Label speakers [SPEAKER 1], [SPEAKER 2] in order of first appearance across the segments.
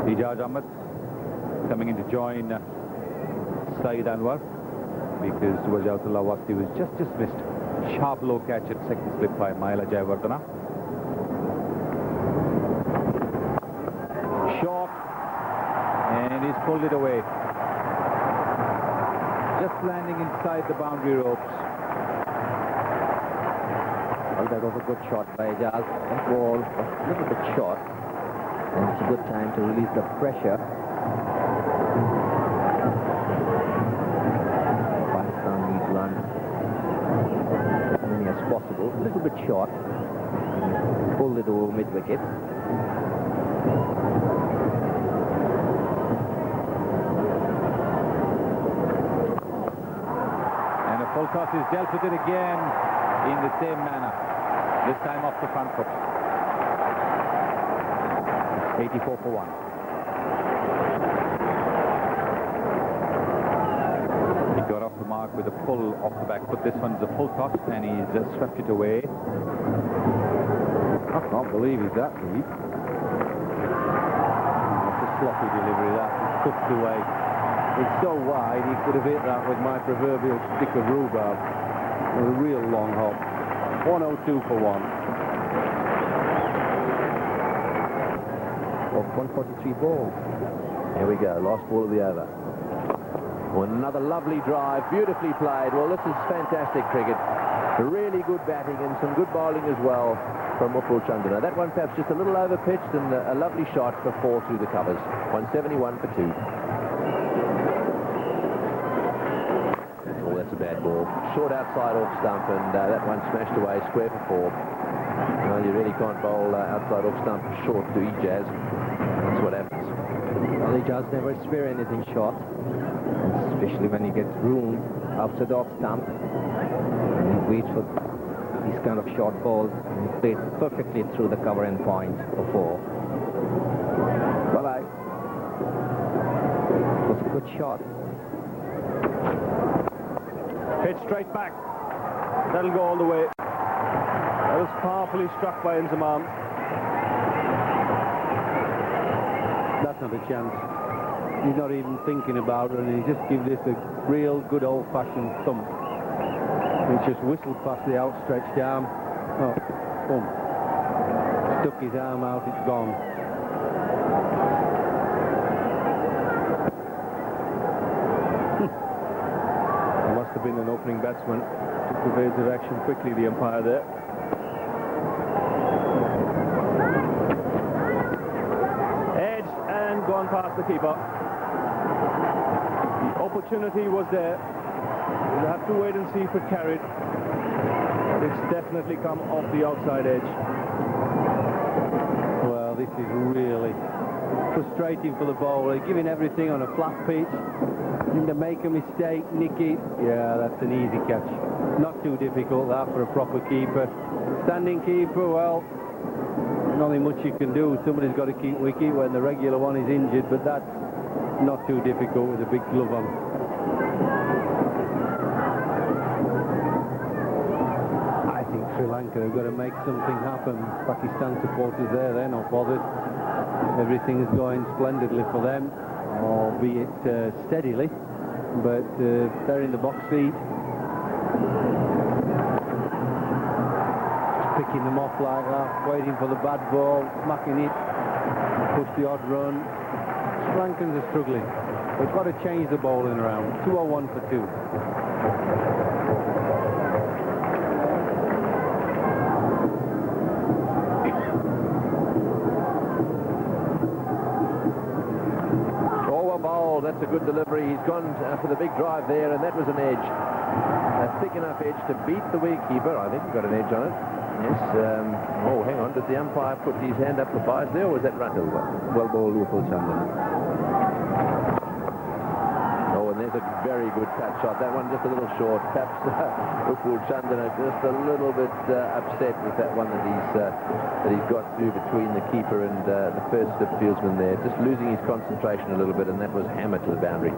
[SPEAKER 1] Ijaz Ahmed coming in to join Saeed Anwar, because Wajautullah Wasti was just missed. Sharp low catch at second slip by Mahela Jayawardena. Short, and he's pulled it away. Just landing inside the boundary ropes.
[SPEAKER 2] Well, that was a good shot by Ijaz. That ball was a little bit short, and it's a good time to release the pressure. Pakistan needs run as many as possible. A little bit short. Pulled it over mid-wicket.
[SPEAKER 1] And a full toss is dealt with it again in the same manner. This time off the front foot. 84 for 1. He got off the mark with a pull off the back foot. This one's a full toss, and he's swept it away.
[SPEAKER 3] I can't believe he's that deep. That's a sloppy delivery, that. He's tucked away. It's so wide, he could have hit that with my proverbial stick of rhubarb. With a real long hop. 102 for 1.
[SPEAKER 2] Of 143 balls. Here we go, last ball of the over. Well, another lovely drive, beautifully played. Well, this is fantastic cricket. Really good batting and some good bowling as well from Chandana. That one perhaps just a little over-pitched, and a lovely shot for 4 through the covers. 171 for 2. Oh, that's a bad ball. Short outside off stump, and that one smashed away square for 4. Well, you really can't bowl outside off stump short to Ijaz. That's what happens. Well, Ijaz never spare anything short, especially when he gets room outside off stump. And he waits for these kind of short balls, and he played perfectly through the cover end point for 4. Bye-bye. It was a good shot.
[SPEAKER 3] Hit straight back. That'll go all the way. That was powerfully struck by Inzamam. That's not a chance. He's not even thinking about it, and he just gives this a real good old-fashioned thump. He's just whistled past the outstretched arm. Oh, boom. Stuck his arm out, it's gone. Must have been an opening batsman. Took evasive action quickly, the umpire there. Edged and gone past the keeper. The opportunity was there. We'll have to wait and see if it carried. But it's definitely come off the outside edge. Well, this is really frustrating for the bowler. Giving everything on a flat pitch. To make a mistake, nick it. Yeah, that's an easy catch. Not too difficult, that, for a proper keeper. Standing keeper, well, nothing much you can do. Somebody's got to keep wicket when the regular one is injured, but that's not too difficult with a big glove on. I think Sri Lanka have got to make something happen. Pakistan supporters there, they're not bothered. Everything is going splendidly for them, albeit steadily, but they're in the box seat. Just picking them off like that, waiting for the bad ball, smacking it, push the odd run. Sri Lankans are struggling. They've got to change the bowling around. 201 for 2. That's a good delivery. He's gone for the big drive there, and that was an edge. A thick enough edge to beat the wicketkeeper. I think he got an edge on it. Yes. Oh, hang on. Did the umpire put his hand up for bias there, or was that Russell? Well bowled, Chandana. Oh, and there's a very good cut shot. That one just a little short. Perhaps Chandana just a little bit upset with that one that he's got through between the keeper and the first slip fieldsman there. Just losing his concentration a little bit, and that was hammered to the boundary.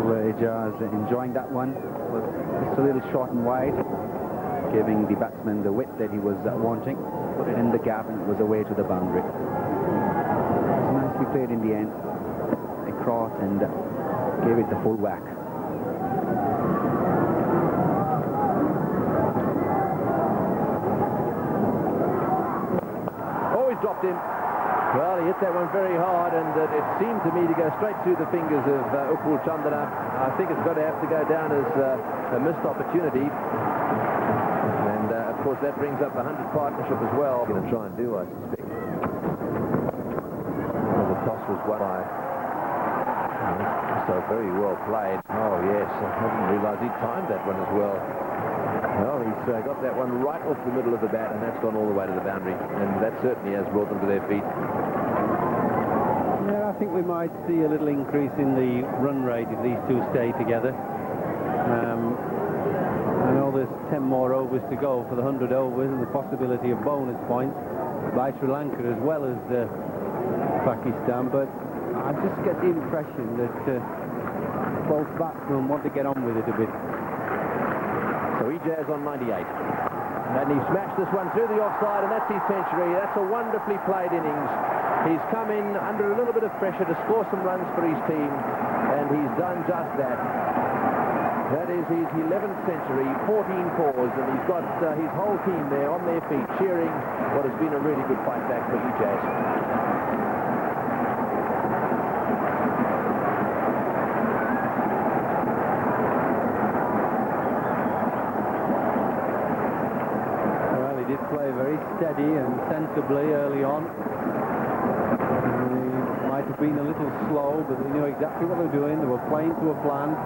[SPEAKER 1] Well, Ijaz enjoying that one. Was just a little short and wide, giving the batsman the width that he was wanting. Put it in the gap, and it was away to the boundary.
[SPEAKER 4] played in the end across and gave it the full whack.
[SPEAKER 2] Oh, he's dropped him. Well, he hit that one very hard, and it seemed to me to go straight through the fingers of Upul Chandana. I think it's got to have to go down as a missed opportunity. And, of course, that brings up the 100 partnership as well. Going to try and do, I suspect. Well, the toss was won by... So very well played. Oh, yes. I didn't realise he timed that one as well. Well, he's got that one right off the middle of the bat, and that's gone all the way to the boundary. And that certainly has brought them to their feet.
[SPEAKER 3] Yeah, I think we might see a little increase in the run rate if these two stay together. I know there's 10 more overs to go for the 100 overs and the possibility of bonus points by Sri Lanka as well as Pakistan, but I just get the impression that both batsmen want to get on with it a bit.
[SPEAKER 2] So Ijaz on 98. And he smashed this one through the offside, and that's his century. That's a wonderfully played innings. He's come in under a little bit of pressure to score some runs for his team, and he's done just that. That is his 11th century, 14 fours, and he's got his whole team there on their feet cheering what has been a really good fight back for Ijaz.
[SPEAKER 3] Play very steady and sensibly early on. They might have been a little slow, but they knew exactly what they were doing. They were playing to a plan.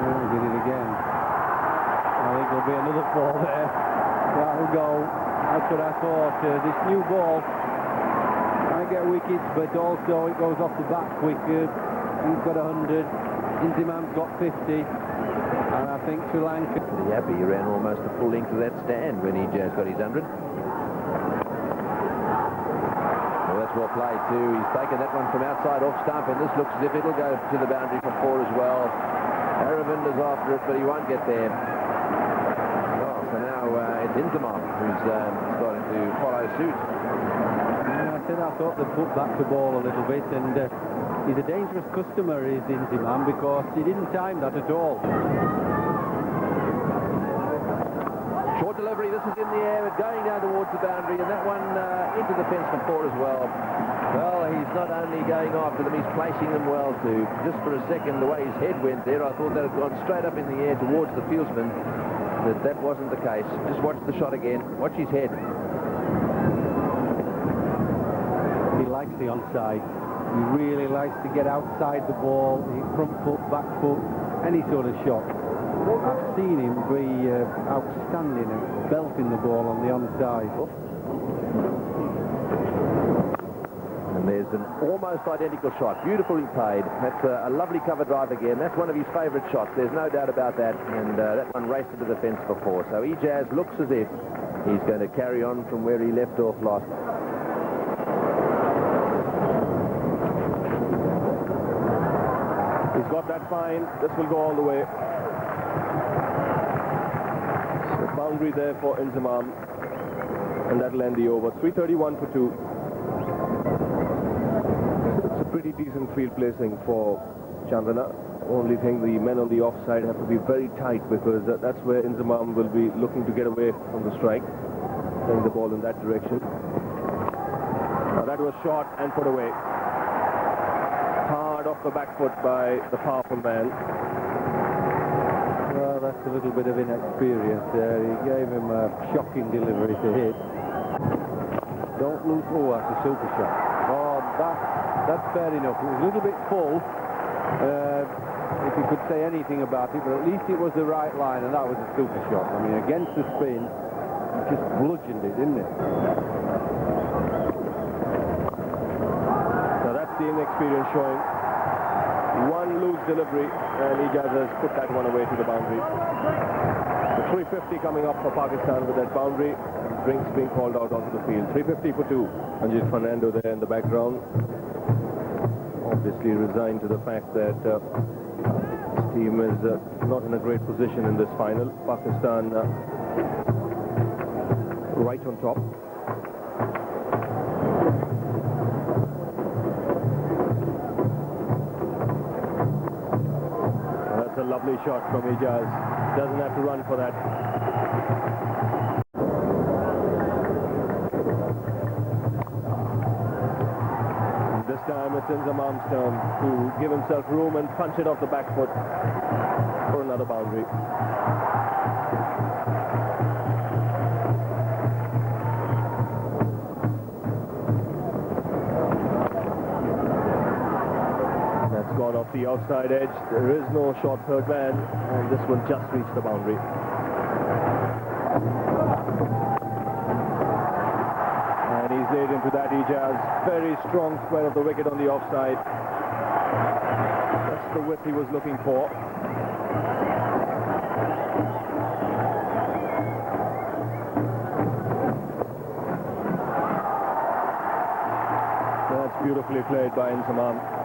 [SPEAKER 3] Oh, did it again. I think there'll be another ball there. That'll go. That's what I thought. This new ball might get wickets, but also it goes off the bat quicker. He's got 100. Inzamam's got 50. And I think Sri Lanka...
[SPEAKER 2] Pretty happy. He ran almost the full length of that stand when Ijaz got his 100. Well, that's well played too. He's taken that one from outside off stump, and this looks as if it'll go to the boundary for 4 as well. Aravinder's after it, but he won't get there. Well, so now it's Inzamam who's starting to follow suit.
[SPEAKER 3] Yeah, I thought they put back the ball a little bit, and he's a dangerous customer, is Inzamam, because he didn't time that at all.
[SPEAKER 2] Short delivery, this is in the air, it's going down towards the boundary, and that one into the fence for 4 as well. Well, he's not only going after them, he's placing them well too. Just for a second, the way his head went there, I thought that had gone straight up in the air towards the fieldsman, but that wasn't the case. Just watch the shot again, watch his head.
[SPEAKER 3] He likes the onside. He really likes to get outside the ball, front foot, back foot, any sort of shot. I've seen him be outstanding at belting the ball on the onside.
[SPEAKER 2] And there's an almost identical shot, beautifully played. That's a lovely cover drive again. That's one of his favourite shots, there's no doubt about that. And that one raced into the fence for 4. So Ijaz looks as if he's going to carry on from where he left off last night.
[SPEAKER 5] He's got that fine. This will go all the way. So boundary there for Inzamam. And that'll end the over. 331 for 2. It's a pretty decent field placing for Chandana. Only thing, the men on the offside have to be very tight, because that's where Inzamam will be looking to get away from the strike. Playing the ball in that direction. Now that was shot and put away. Hard off the back foot by the powerful man.
[SPEAKER 3] Well, that's a little bit of inexperience there. He gave him a shocking delivery to hit. Don't lose... Oh, that's a super shot. Oh, that's fair enough. It was a little bit full, if you could say anything about it, but at least it was the right line, and that was a super shot. I mean, against the spin, it just bludgeoned it, didn't it?
[SPEAKER 5] The inexperience showing. One loose delivery, and Ijaz has put that one away to the boundary. The 350 coming up for Pakistan with that boundary. Drinks being called out onto the field. 350 for 2. Anjit Fernando there in the background. Obviously resigned to the fact that his team is not in a great position in this final. Pakistan right on top. a lovely shot from Ijaz. Doesn't have to run for that. And this time it's Inzamam's turn to give himself room and punch it off the back foot for another boundary. Gone off the outside edge. There is no short third man, and this will just reach the boundary. And he's laid into that, Ijaz. Very strong square of the wicket on the offside. That's the width he was looking for. That's beautifully played by Inzamam.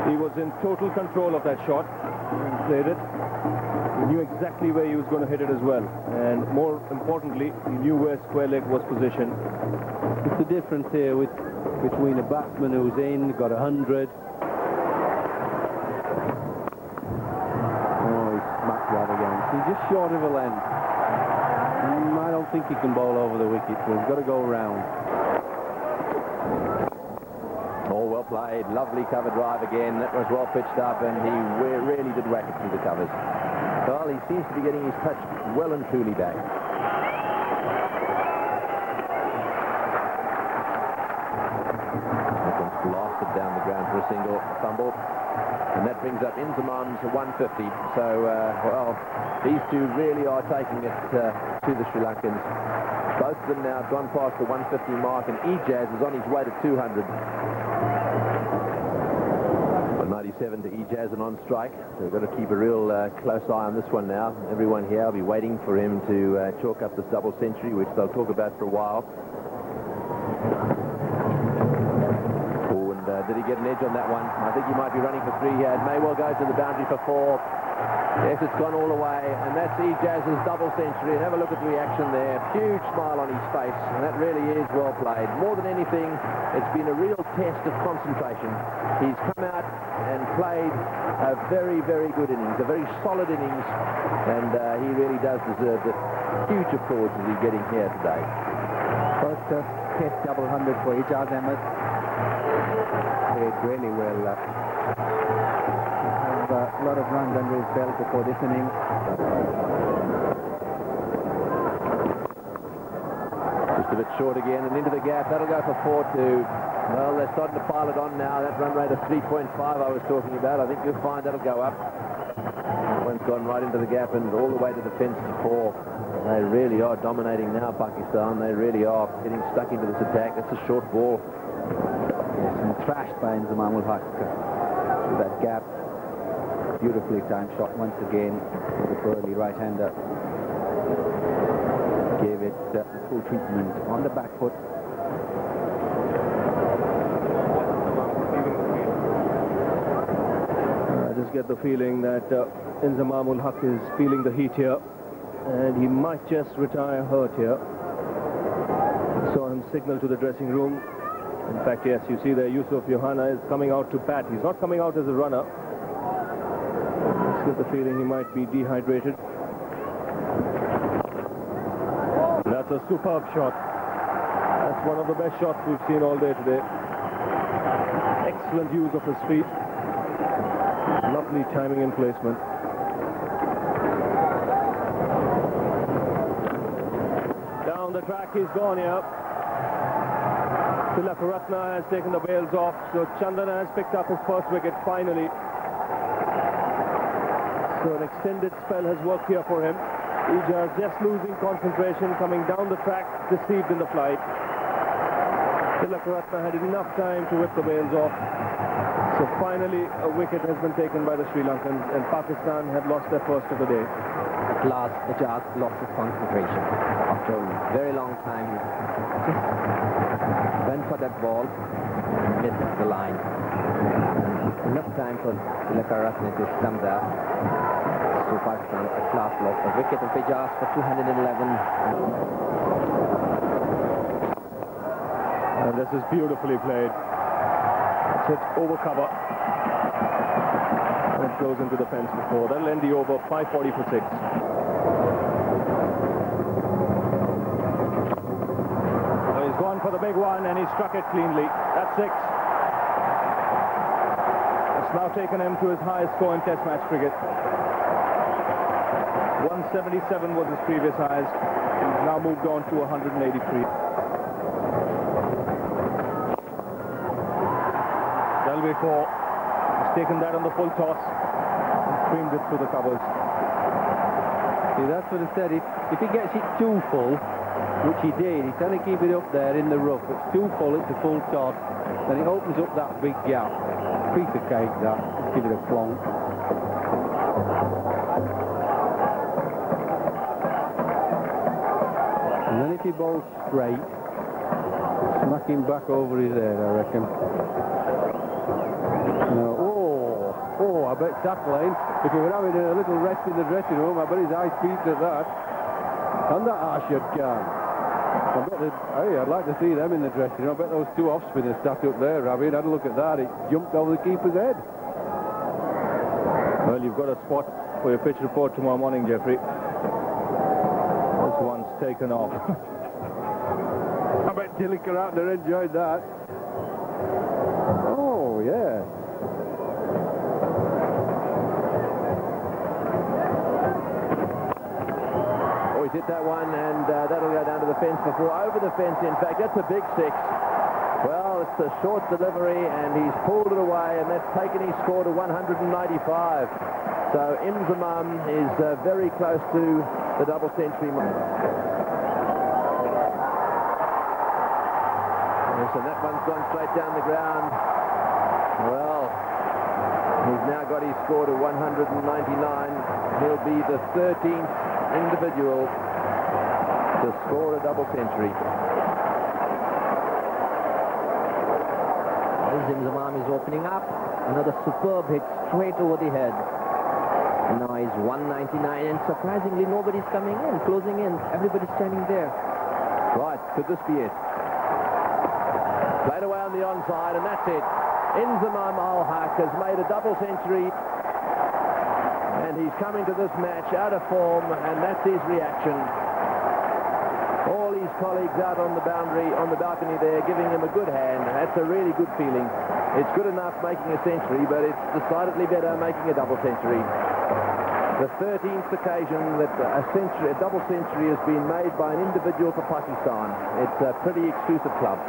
[SPEAKER 5] He was in total control of that shot and played it. He knew exactly where he was going to hit it as well. And more importantly, he knew where square leg was positioned.
[SPEAKER 3] It's the difference here between a batsman who's in, got 100. Oh, he smacked that again. He's just short of a length. I don't think he can bowl over the wicket, so he's got to go round.
[SPEAKER 2] All well played, lovely cover drive again. That was well pitched up, and he really did whack it through the covers. Well, he seems to be getting his touch well and truly back. Nicholas blasted down the ground for a single fumble, and that brings up Inzamam's 150. So, well, these two really are taking it to the Sri Lankans. Both of them now have gone past the 150 mark, and Ijaz is on his way to 200. 97 to Ijaz and on strike, so we've got to keep a real close eye on this one now. Everyone here will be waiting for him to chalk up this double century, which they'll talk about for a while. Oh, and did he get an edge on that one? I think he might be running for 3 here. It may well go to the boundary for 4. Yes, it's gone all the way, and that's Ijaz's double century. And have a look at the reaction there. Huge smile on his face, and that really is well played. More than anything, it's been a real test of concentration. He's come out and played a very, very good innings, a very solid innings, and he really does deserve the huge applause that he's getting here today.
[SPEAKER 4] First test double 100 for Ijaz Ahmed. Played really well. A lot of runs under his belt before this inning.
[SPEAKER 2] Just a bit short again and into the gap. That'll go for 4-2. Well, they're starting to pile it on now. That run rate of 3.5 I was talking about, I think you'll find that'll go up. One's gone right into the gap and all the way to the fence for 4. They really are dominating now, Pakistan. They really are getting stuck into this attack. It's a short ball.
[SPEAKER 4] Yes, and thrashed by Inzamam through that gap. Beautifully timed shot once again for the Burley right-hander. Gave it full treatment on the back foot.
[SPEAKER 5] I just get the feeling that Inzamam ul Haq is feeling the heat here, and he might just retire hurt here. Saw him signal to the dressing room. In fact, yes, you see there Yusuf Yohana is coming out to bat. He's not coming out as a runner. Get the feeling he might be dehydrated. That's a superb shot. That's one of the best shots we've seen all day today. Excellent use of his feet. Lovely timing and placement. Down the track he's gone here. Tilakaratne has taken the bails off, so Chandana has picked up his first wicket finally. So an extended spell has worked here for him. Ijaz just losing concentration, coming down the track, deceived in the flight. Tilakaratne had enough time to whip the bails off. So finally a wicket has been taken by the Sri Lankans, and Pakistan have lost their first of the day.
[SPEAKER 4] At last, Ijaz lost his concentration. After a very long time, he just went for that ball, missed the line. Enough time for Tilakaratne to stump that. So Pakistan at last lost a wicket of Ijaz for 211.
[SPEAKER 5] And this is beautifully played. It's hit over cover. And it goes into the fence before. That'll end the over, 540 for 6.
[SPEAKER 1] So he's gone for the big one, and he struck it cleanly. That's 6. It's now taken him to his highest score in Test match cricket. 177 was his previous highest. He's now moved on to 183. That'll be 4. He's taken that on the full toss and creamed it through the covers.
[SPEAKER 3] See, that's what I said. If he gets it too full, which he did, he's trying to keep it up there in the rough. It's too full, it's a full toss. Then it opens up that big gap. Piece of cake, that. Just give it a plonk. And then if he bowls straight, smack him back over his head, I reckon. No. Oh, I bet tackling. If he were having a little rest in the dressing room, I bet his eyes peeped at that. And that Arshad Khan. I'd like to see them in the dressing room. I bet those two off-spinners sat up there, Ravi, and had a look at that. It jumped over the keeper's head.
[SPEAKER 5] Well, you've got a spot for your pitch report tomorrow morning, Jeffrey. This one's taken off.
[SPEAKER 3] I bet Tilliker out there enjoyed that. Oh, yeah.
[SPEAKER 2] Oh, he's hit that one, and that'll go down to the fence before. Over the fence, in fact. That's a big 6. Well, it's a short delivery, and he's pulled it away, and that's taken his score to 195. So Inzamam is very close to the double century mark. Yes, and that one's gone straight down the ground. Well, he's now got his score to 199. He'll be the 13th individual to score a double century.
[SPEAKER 4] Inzamam is opening up. Another superb hit straight over the head. Now he's 199, and surprisingly nobody's coming in, closing in. Everybody's standing there.
[SPEAKER 2] Right, could this be it? Played away on the onside, and that's it. Inzamam al-Haq has made a double century, and he's coming to this match out of form, and that's his reaction. All his colleagues out on the boundary, on the balcony there, giving him a good hand. That's a really good feeling. It's good enough making a century, but it's decidedly better making a double century. The 13th occasion that a double century has been made by an individual for Pakistan. It's a pretty exclusive club.